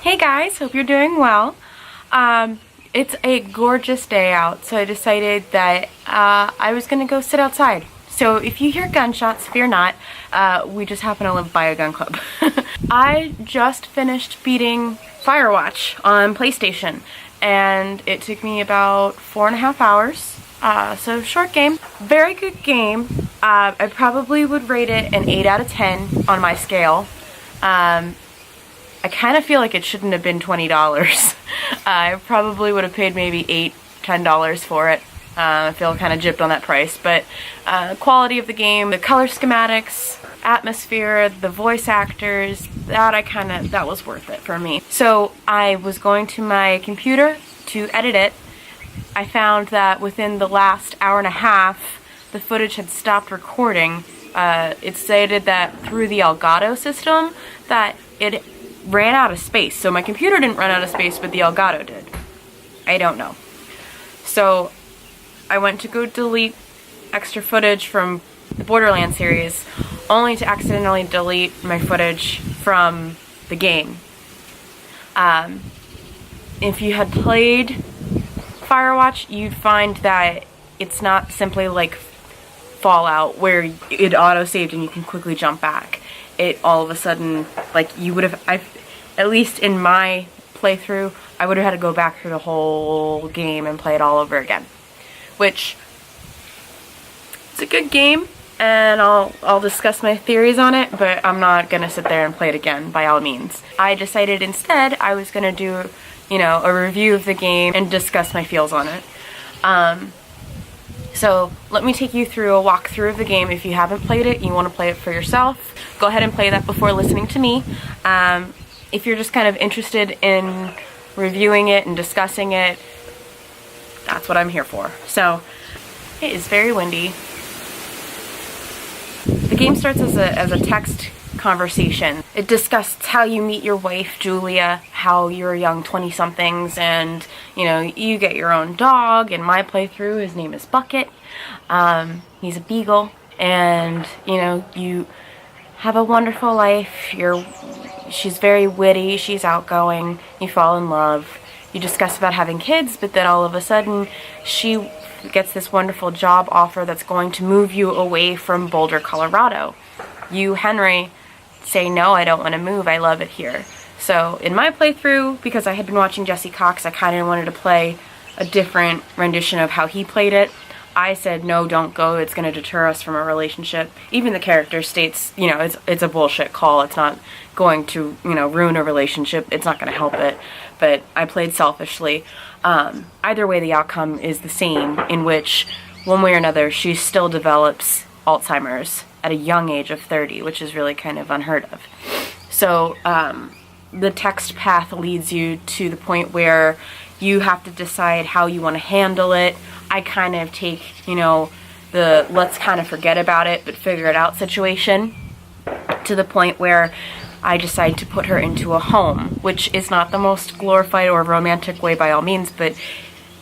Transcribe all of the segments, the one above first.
Hey guys, hope you're doing well. It's a gorgeous day out, so I decided that I was gonna go sit outside. So if you hear gunshots, fear not. We just happen to live by a gun club. I just finished beating Firewatch on PlayStation, and it took me about 4.5 hours. So short game, very good game. I probably would rate it an 8 out of 10 on my scale. I kind of feel like it shouldn't have been $20. I probably would have paid maybe $8, $10 for it. I feel kind of gypped on that price, but quality of the game, the color schematics, atmosphere, the voice actors, that was worth it for me. So I was going to my computer to edit it. I found that within the last hour and a half, the footage had stopped recording. It stated that through the Elgato system that it ran out of space. So my computer didn't run out of space, but the Elgato did. I don't know. So I went to go delete extra footage from the Borderlands series, only to accidentally delete my footage from the game. If you had played Firewatch, you'd find that it's not simply like Fallout where it auto-saved and you can quickly jump back. It all of a sudden, like, you would have, at least in my playthrough, I would have had to go back through the whole game and play it all over again. Which, it's a good game, and I'll discuss my theories on it, but I'm not gonna sit there and play it again, by all means. I decided instead I was gonna do, a review of the game and discuss my feels on it. So let me take you through a walkthrough of the game. If you haven't played it, you want to play it for yourself, go ahead and play that before listening to me. If you're just kind of interested in reviewing it and discussing it, that's what I'm here for. So it is very windy. The game starts as a text conversation. It discusses how you meet your wife, Julia, how you're young 20-somethings, and you get your own dog. In my playthrough, his name is Bucket. He's a beagle, and you have a wonderful life. She's very witty, she's outgoing, you fall in love. You discuss about having kids, but then all of a sudden she gets this wonderful job offer that's going to move you away from Boulder, Colorado. You, Henry, say, no, I don't want to move, I love it here. So in my playthrough, because I had been watching Jesse Cox, I kind of wanted to play a different rendition of how he played it. I said, no, don't go, it's going to deter us from a relationship. Even the character states, it's a bullshit call, it's not going to, ruin a relationship, it's not going to help it. But I played selfishly. Either way, the outcome is the same, in which, one way or another, she still develops Alzheimer's at a young age of 30, which is really kind of unheard of. So the text path leads you to the point where you have to decide how you want to handle it. I kind of take, the let's kind of forget about it but figure it out situation, to the point where I decide to put her into a home, which is not the most glorified or romantic way by all means, but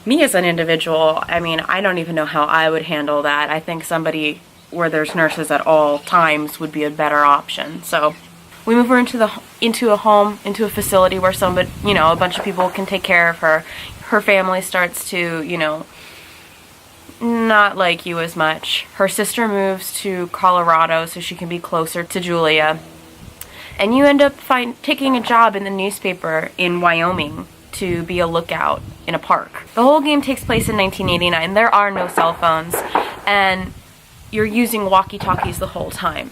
me as an individual, I don't even know how I would handle that. I think somebody where there's nurses at all times would be a better option. So we move her into a home, into a facility where a bunch of people can take care of her. Her family starts to, not like you as much. Her sister moves to Colorado so she can be closer to Julia. And you end up taking a job in the newspaper in Wyoming to be a lookout in a park. The whole game takes place in 1989. There are no cell phones, and you're using walkie-talkies the whole time.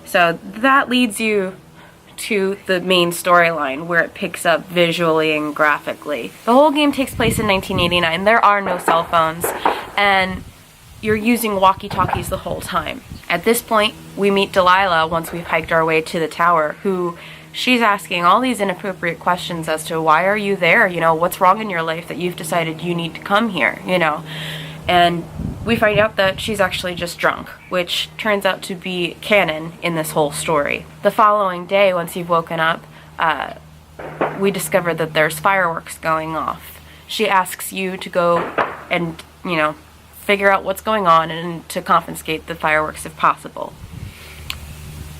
So that leads you to the main storyline, where it picks up visually and graphically. The whole game takes place in 1989. There are no cell phones, and you're using walkie-talkies the whole time. At this point, we meet Delilah once we've hiked our way to the tower, who she's asking all these inappropriate questions as to why are you there, what's wrong in your life that you've decided you need to come here, And we find out that she's actually just drunk, which turns out to be canon in this whole story. The following day, once you've woken up, we discover that there's fireworks going off. She asks you to go and, figure out what's going on and to confiscate the fireworks if possible.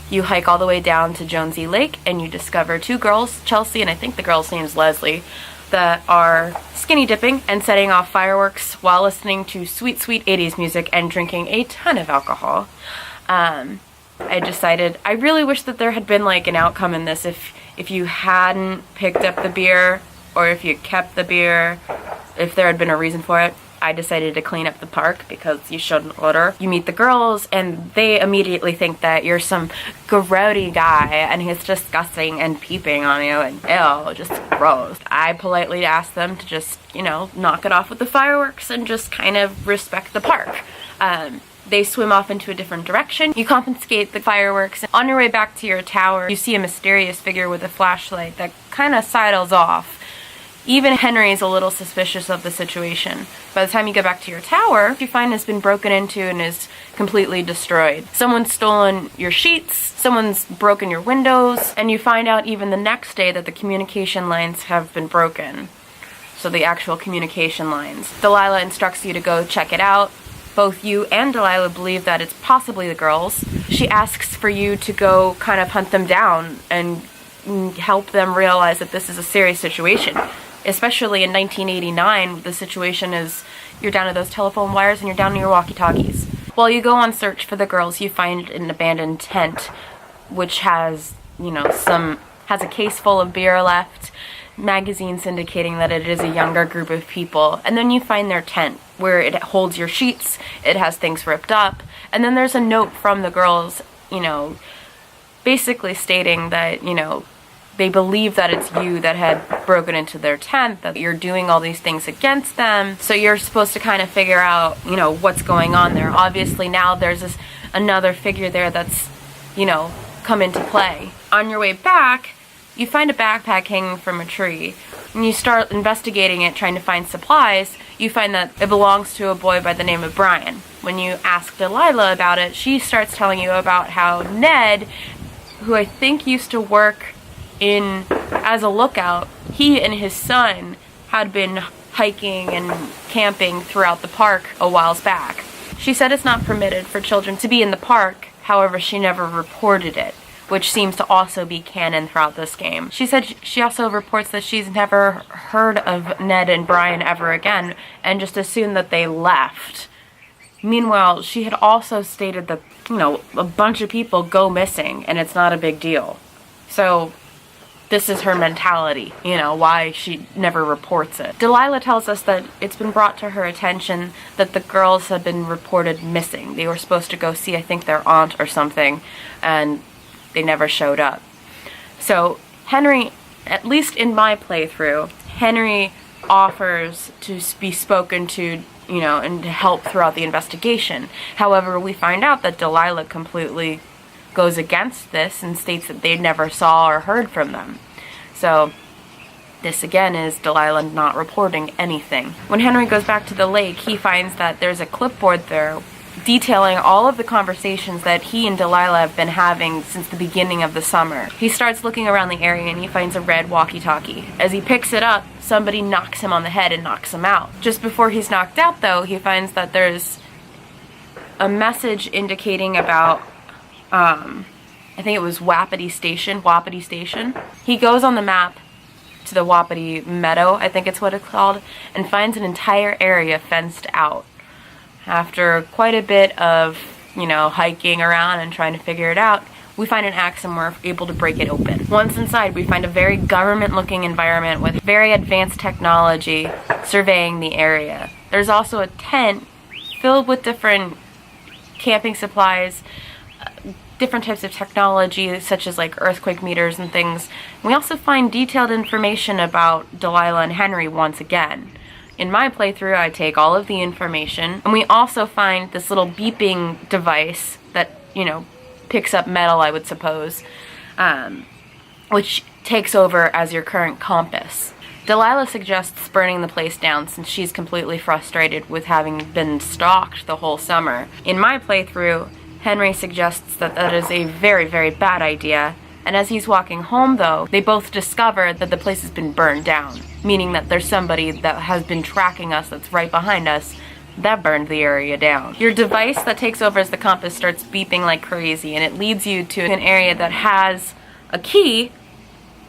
You hike all the way down to Jonesy Lake and you discover two girls, Chelsea and I think the girl's name's Leslie, that are skinny dipping and setting off fireworks while listening to sweet, sweet 80s music and drinking a ton of alcohol. I decided, I really wish that there had been like an outcome in this if you hadn't picked up the beer or if you kept the beer, if there had been a reason for it. I decided to clean up the park because you shouldn't litter. You meet the girls and they immediately think that you're some grody guy and he's disgusting and peeping on you and ew, just gross. I politely asked them to just, you know, knock it off with the fireworks and just kind of respect the park. They swim off into a different direction. You confiscate the fireworks. On your way back to your tower, you see a mysterious figure with a flashlight that kind of sidles off. Even Henry is a little suspicious of the situation. By the time you get back to your tower, you find it's been broken into and is completely destroyed. Someone's stolen your sheets, someone's broken your windows, and you find out even the next day that the communication lines have been broken. So the actual communication lines. Delilah instructs you to go check it out. Both you and Delilah believe that it's possibly the girls. She asks for you to go kind of hunt them down and help them realize that this is a serious situation. Especially in 1989, the situation is you're down to those telephone wires and you're down to your walkie-talkies. While you go on search for the girls, you find an abandoned tent, which has, you know, has a case full of beer left, magazines indicating that it is a younger group of people, and then you find their tent, where it holds your sheets, it has things ripped up, and then there's a note from the girls, you know, basically stating that, you know, they believe that it's you that had broken into their tent, that you're doing all these things against them. So you're supposed to kind of figure out, you know, what's going on there. Obviously now there's another figure there that's, you know, come into play. On your way back, you find a backpack hanging from a tree. And you start investigating it, trying to find supplies. You find that it belongs to a boy by the name of Brian. When you ask Delilah about it, she starts telling you about how Ned, who I think used to work as a lookout, he and his son had been hiking and camping throughout the park a while back. She said it's not permitted for children to be in the park, however she never reported it, which seems to also be canon throughout this game. She said she also reports that she's never heard of Ned and Brian ever again and just assumed that they left. Meanwhile, she had also stated that, you know, a bunch of people go missing and it's not a big deal. So this is her mentality, you know, why she never reports it. Delilah tells us that it's been brought to her attention that the girls have been reported missing. They were supposed to go see, I think, their aunt or something, and they never showed up. So Henry, at least in my playthrough, Henry offers to be spoken to, you know, and to help throughout the investigation. However, we find out that Delilah completely goes against this and states that they never saw or heard from them. So this again is Delilah not reporting anything. When Henry goes back to the lake, he finds that there's a clipboard there detailing all of the conversations that he and Delilah have been having since the beginning of the summer. He starts looking around the area and he finds a red walkie-talkie. As he picks it up, somebody knocks him on the head and knocks him out. Just before he's knocked out, though, he finds that there's a message indicating about I think it was Wapiti Station. He goes on the map to the Wapiti Meadow, I think it's what it's called, and finds an entire area fenced out. After quite a bit of, you know, hiking around and trying to figure it out, we find an axe and we're able to break it open. Once inside, we find a very government-looking environment with very advanced technology surveying the area. There's also a tent filled with different camping supplies, different types of technology such as like earthquake meters and things. We also find detailed information about Delilah and Henry once again. In my playthrough, I take all of the information, and we also find this little beeping device that, you know, picks up metal, I would suppose, which takes over as your current compass. Delilah suggests burning the place down since she's completely frustrated with having been stalked the whole summer. In my playthrough, Henry suggests that that is a very, very bad idea, and as he's walking home, though, they both discover that the place has been burned down, meaning that there's somebody that has been tracking us that's right behind us that burned the area down. Your device that takes over as the compass starts beeping like crazy, and it leads you to an area that has a key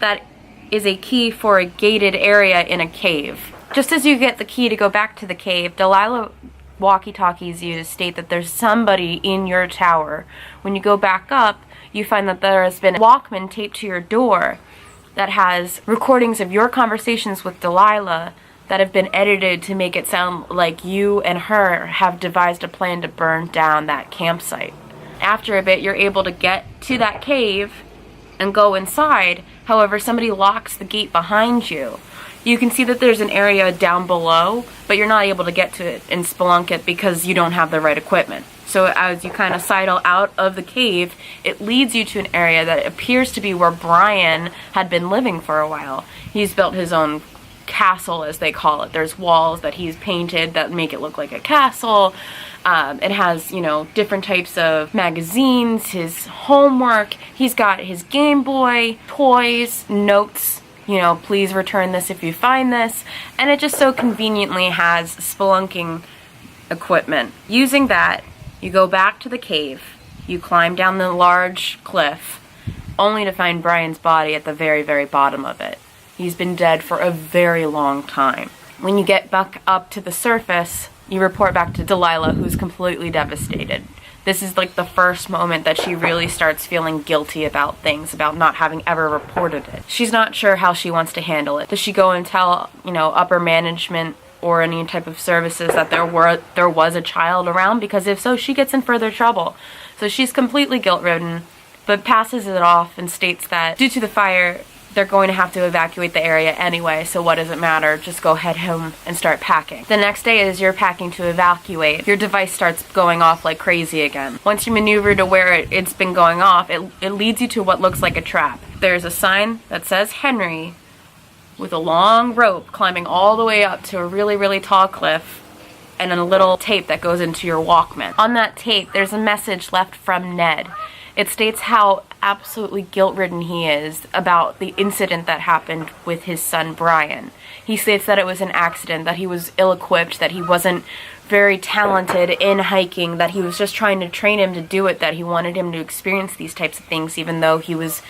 that is a key for a gated area in a cave. Just as you get the key to go back to the cave, Delilah walkie-talkies you to state that there's somebody in your tower. When you go back up, you find that there has been a Walkman taped to your door that has recordings of your conversations with Delilah that have been edited to make it sound like you and her have devised a plan to burn down that campsite. After a bit, you're able to get to that cave and go inside. However, somebody locks the gate behind you. You can see that there's an area down below, but you're not able to get to it and spelunk it because you don't have the right equipment. So as you kind of sidle out of the cave, it leads you to an area that appears to be where Brian had been living for a while. He's built his own castle, as they call it. There's walls that he's painted that make it look like a castle. It has, you know, different types of magazines, his homework. He's got his Game Boy, toys, notes, you know, please return this if you find this. And it just so conveniently has spelunking equipment. Using that, you go back to the cave, you climb down the large cliff, only to find Brian's body at the very, very bottom of it. He's been dead for a very long time. When you get back up to the surface, you report back to Delilah, who's completely devastated. This is like the first moment that she really starts feeling guilty about things, about not having ever reported it. She's not sure how she wants to handle it. Does she go and tell, you know, upper management or any type of services that there was a child around? Because if so, she gets in further trouble. So she's completely guilt-ridden, but passes it off and states that due to the fire, they're going to have to evacuate the area anyway, so what does it matter? Just go head home and start packing. The next day, as you're packing to evacuate, your device starts going off like crazy again. Once you maneuver to where it's been going off, it leads you to what looks like a trap. There's a sign that says Henry with a long rope climbing all the way up to a really, really tall cliff, and a little tape that goes into your Walkman. On that tape, there's a message left from Ned. It states how absolutely guilt-ridden he is about the incident that happened with his son Brian. He states that it was an accident, that he was ill-equipped, that he wasn't very talented in hiking, that he was just trying to train him to do it, that he wanted him to experience these types of things even though he was,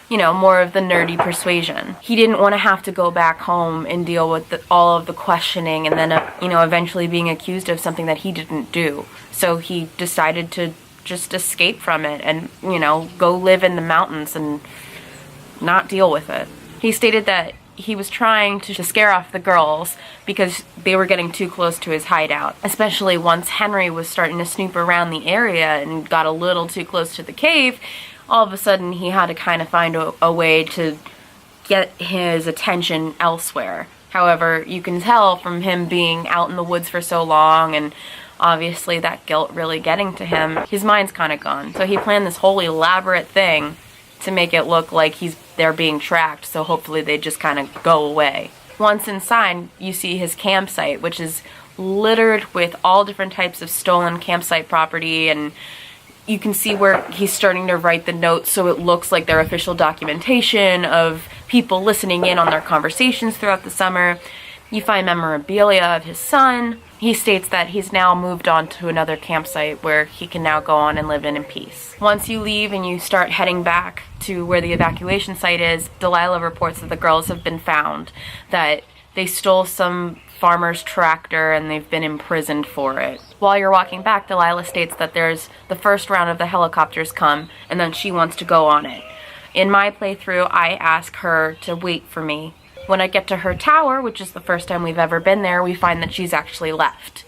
you know, more of the nerdy persuasion. He didn't want to have to go back home and deal with all of the questioning and then, you know, eventually being accused of something that he didn't do. So he decided to just escape from it and, you know, go live in the mountains and not deal with it. He stated that he was trying to scare off the girls because they were getting too close to his hideout, especially once Henry was starting to snoop around the area and got a little too close to the cave. All of a sudden he had to kind of find a way to get his attention elsewhere. However, you can tell from him being out in the woods for so long and obviously that guilt really getting to him, his mind's kind of gone. So he planned this whole elaborate thing to make it look like they're being tracked, so hopefully they just kind of go away. Once inside, you see his campsite, which is littered with all different types of stolen campsite property, and you can see where he's starting to write the notes so it looks like their official documentation of people listening in on their conversations throughout the summer. You find memorabilia of his son. He states that he's now moved on to another campsite where he can now go on and live in peace. Once you leave and you start heading back to where the evacuation site is, Delilah reports that the girls have been found, that they stole some farmer's tractor and they've been imprisoned for it. While you're walking back, Delilah states that there's the first round of the helicopters come and then she wants to go on it. In my playthrough, I ask her to wait for me. When I get to her tower, which is the first time we've ever been there, we find that she's actually left.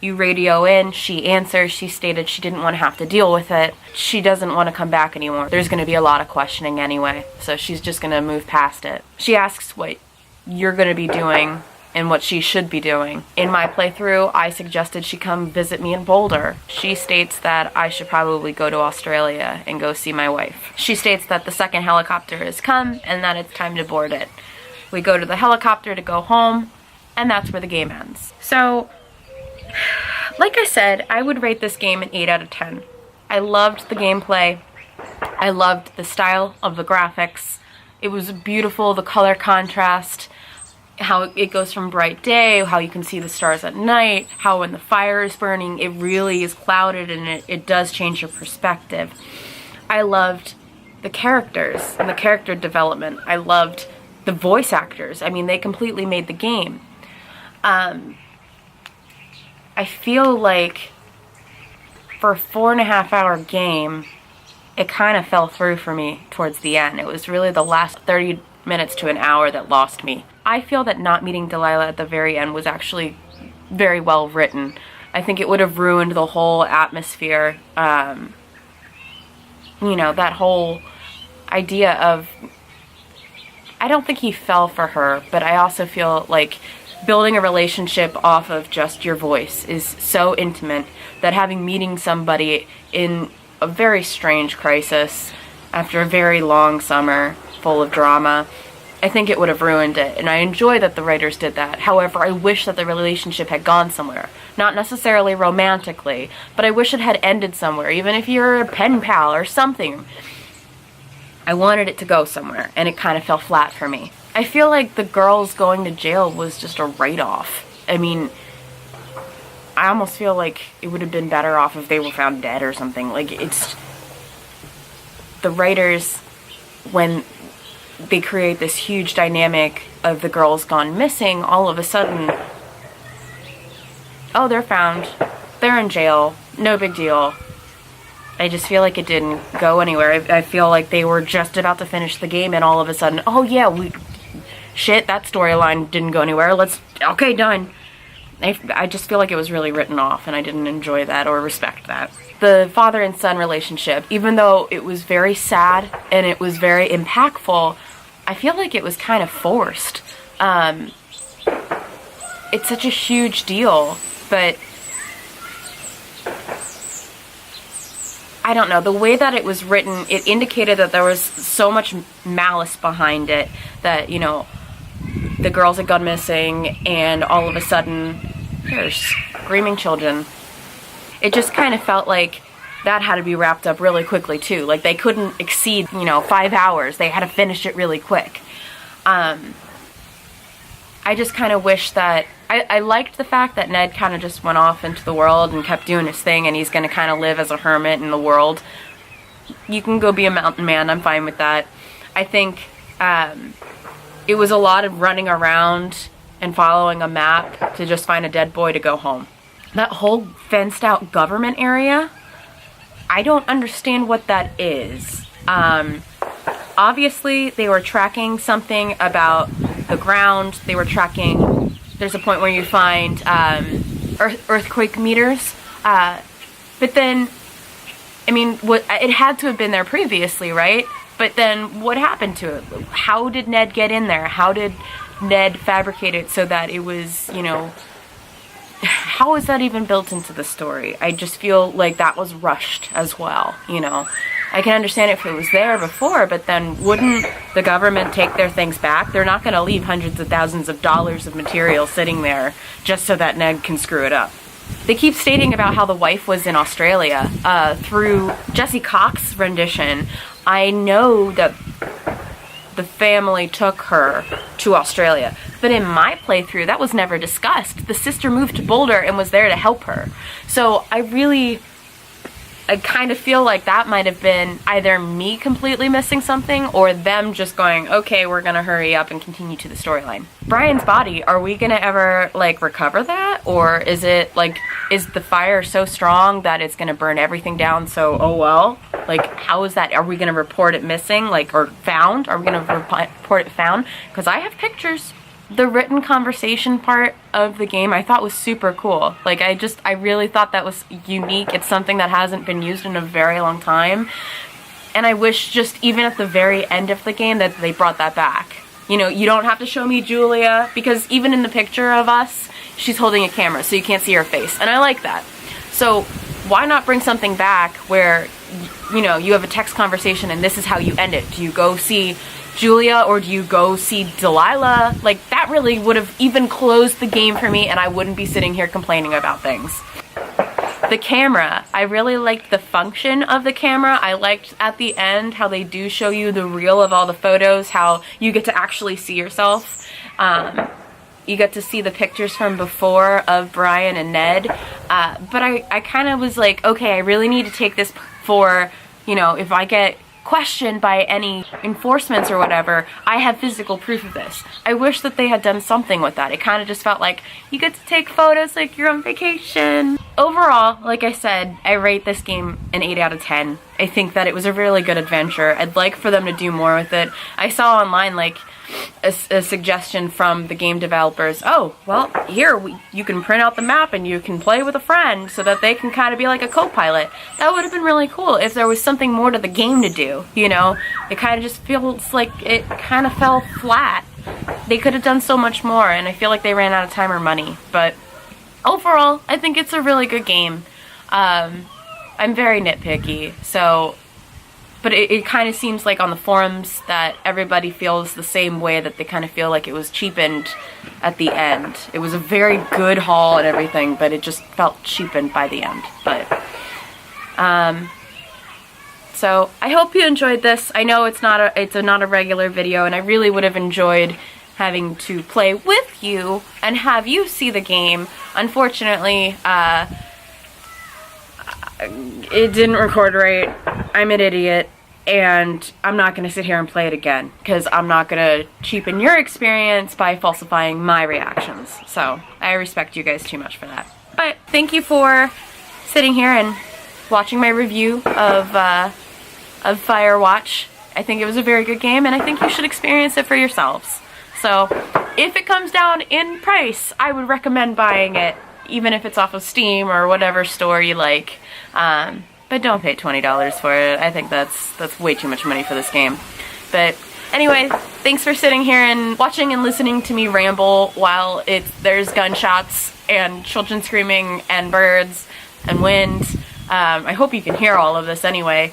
You radio in, she answers, she stated she didn't want to have to deal with it. She doesn't want to come back anymore. There's going to be a lot of questioning anyway, so she's just going to move past it. She asks what you're going to be doing and what she should be doing. In my playthrough, I suggested she come visit me in Boulder. She states that I should probably go to Australia and go see my wife. She states that the second helicopter has come and that it's time to board it. We go to the helicopter to go home, and that's where the game ends. So, like I said, I would rate this game an 8 out of 10. I loved the gameplay. I loved the style of the graphics. It was beautiful, the color contrast. how it goes from bright day, how you can see the stars at night, how when the fire is burning, it really is clouded and it does change your perspective. I loved the characters and the character development. I loved the voice actors. I mean, they completely made the game. I feel like for a 4.5-hour game, it kind of fell through for me towards the end. It was really the last 30 minutes to an hour that lost me. I feel that not meeting Delilah at the very end was actually very well written. I think it would have ruined the whole atmosphere. You know, that whole idea of, I don't think he fell for her, but I also feel like building a relationship off of just your voice is so intimate that meeting somebody in a very strange crisis after a very long summer full of drama, I think it would have ruined it, and I enjoy that the writers did that. However, I wish that the relationship had gone somewhere. Not necessarily romantically, but I wish it had ended somewhere, even if you're a pen pal or something. I wanted it to go somewhere, and it kind of fell flat for me. I feel like the girls going to jail was just a write-off. I mean, I almost feel like it would have been better off if they were found dead or something. Like, it's... The writers, when they create this huge dynamic of the girls gone missing, all of a sudden, oh, they're found, they're in jail, no big deal. I just feel like it didn't go anywhere. I feel like they were just about to finish the game and all of a sudden, oh yeah, shit, that storyline didn't go anywhere, okay, done. I just feel like it was really written off, and I didn't enjoy that or respect that. The father and son relationship, even though it was very sad and it was very impactful, I feel like it was kind of forced. It's such a huge deal, but I don't know, the way that it was written, it indicated that there was so much malice behind it, that, you know, the girls had gone missing and all of a sudden there's screaming children. It just kind of felt like that had to be wrapped up really quickly too. Like they couldn't exceed, 5 hours. They had to finish it really quick. I just kind of wish that, I liked the fact that Ned kind of just went off into the world and kept doing his thing, and he's going to kind of live as a hermit in the world. You can go be a mountain man, I'm fine with that. I think it was a lot of running around and following a map to just find a dead boy to go home. That whole fenced out government area, I don't understand what that is. Obviously, they were tracking something about the ground. They were tracking, there's a point where you find earthquake meters. But then, I mean, it had to have been there previously, right? But then what happened to it? How did Ned get in there? How did Ned fabricate it so that it was, how is that even built into the story? I just feel like that was rushed as well, I can understand if it was there before, but then wouldn't the government take their things back? They're not going to leave hundreds of thousands of dollars of material sitting there just so that Ned can screw it up. They keep stating about how the wife was in Australia. Through Jesse Cox's rendition, I know that the family took her to Australia. But in my playthrough, that was never discussed. The sister moved to Boulder and was there to help her. So I kind of feel like that might have been either me completely missing something or them just going, okay, we're gonna hurry up and continue to the storyline. Brian's body, are we gonna ever recover that? Or is it is the fire so strong that it's gonna burn everything down, so oh well? How is that? Are we gonna report it missing, or found? Are we gonna report it found? Because I have pictures. The written conversation part of the game I thought was super cool. I really thought that was unique. It's something that hasn't been used in a very long time. And I wish just even at the very end of the game that they brought that back. You don't have to show me Julia, because even in the picture of us, she's holding a camera so you can't see her face. And I like that. So why not bring something back where, you have a text conversation and this is how you end it. Do you go see Julia or do you go see Delilah? That really would have even closed the game for me, and I wouldn't be sitting here complaining about things. The camera, I really liked the function of the camera. I liked at the end how they do show you the reel of all the photos, how you get to actually see yourself. you get to see the pictures from before of Brian and Ned, but I kind of was like, okay, I really need to take this for, you know, if I get questioned by any enforcements or whatever, I have physical proof of this. I wish that they had done something with that. It kind of just felt like you get to take photos like you're on vacation. Overall, like I said, I rate this game an 8 out of 10. I think that it was a really good adventure. I'd like for them to do more with it. I saw online like a suggestion from the game developers, oh, well, here, you can print out the map and you can play with a friend so that they can kind of be like a co-pilot. That would have been really cool if there was something more to the game to do, you know? It kind of just feels like it kind of fell flat. They could have done so much more, and I feel like they ran out of time or money, but overall, I think it's a really good game. I'm very nitpicky, so... But it kind of seems like on the forums that everybody feels the same way, that they kind of feel like it was cheapened at the end. It was a very good haul and everything, but it just felt cheapened by the end. But, so I hope you enjoyed this. I know it's not a regular video, and I really would have enjoyed having to play with you and have you see the game. Unfortunately, it didn't record right. I'm an idiot, and I'm not going to sit here and play it again, because I'm not going to cheapen your experience by falsifying my reactions. So, I respect you guys too much for that. But, thank you for sitting here and watching my review of Firewatch. I think it was a very good game, and I think you should experience it for yourselves. So, if it comes down in price, I would recommend buying it, even if it's off of Steam or whatever store you like. But don't pay $20 for it. I think that's way too much money for this game. But anyway, thanks for sitting here and watching and listening to me ramble while there's gunshots and children screaming and birds and wind. I hope you can hear all of this anyway.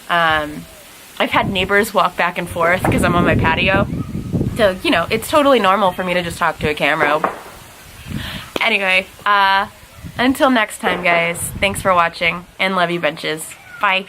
I've had neighbors walk back and forth because I'm on my patio. So, you know, it's totally normal for me to just talk to a camera. Anyway, until next time, guys, thanks for watching, and love you bunches. Bye.